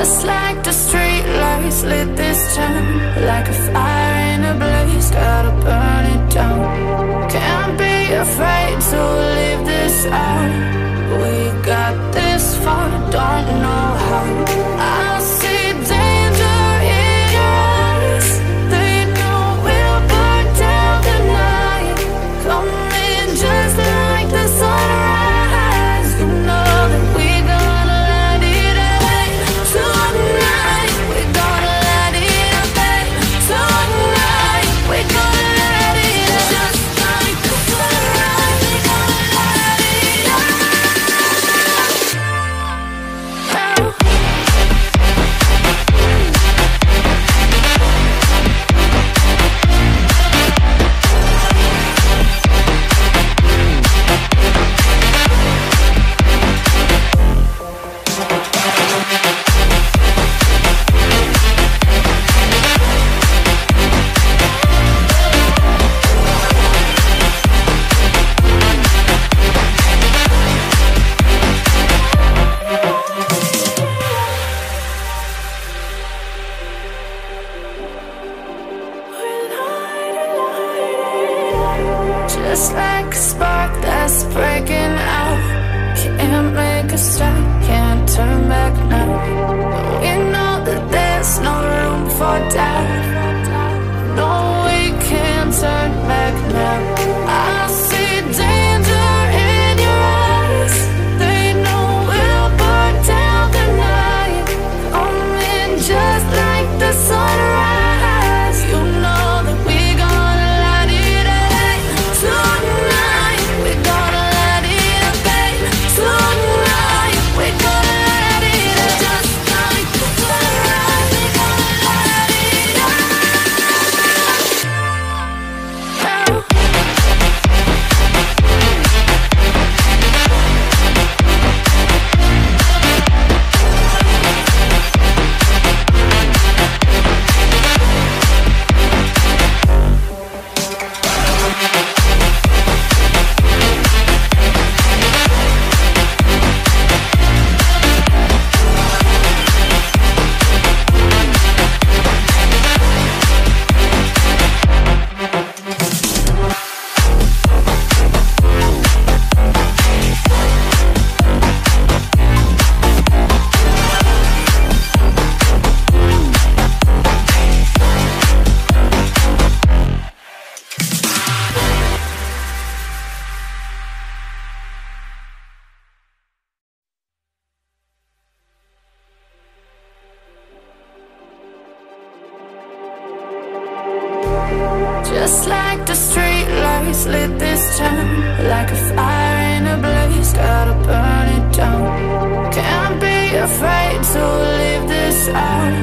Just like the street lights lit this town, like a fire in a blaze, gotta burn it down. Can't be afraid to leave this out. We got this far, don't know how. I see danger in your eyes. They know we'll burn down the night. Coming just like the sunrise. You know that we gonna light it up tonight. We gonna light it up tonight. We gonna light it up just like the sunrise. We gonna light it up. Just like a spark that's breaking out. Can't make a stop, can't turn back now. We know that there's no room for doubt. No, we can't turn back now. I see danger in your eyes. They know we'll burn down the night. Coming just like the sunrise. You know that we gonna light it up tonight. We gonna light it up tonight. We gonna light it up just like the sunrise. We gonna light it up. Just like the street lights lit this town, like a fire in a blaze, gotta burn it down. Can't be afraid to leave this out.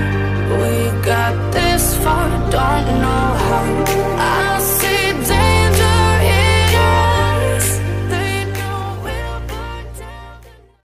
We got this far, don't know how.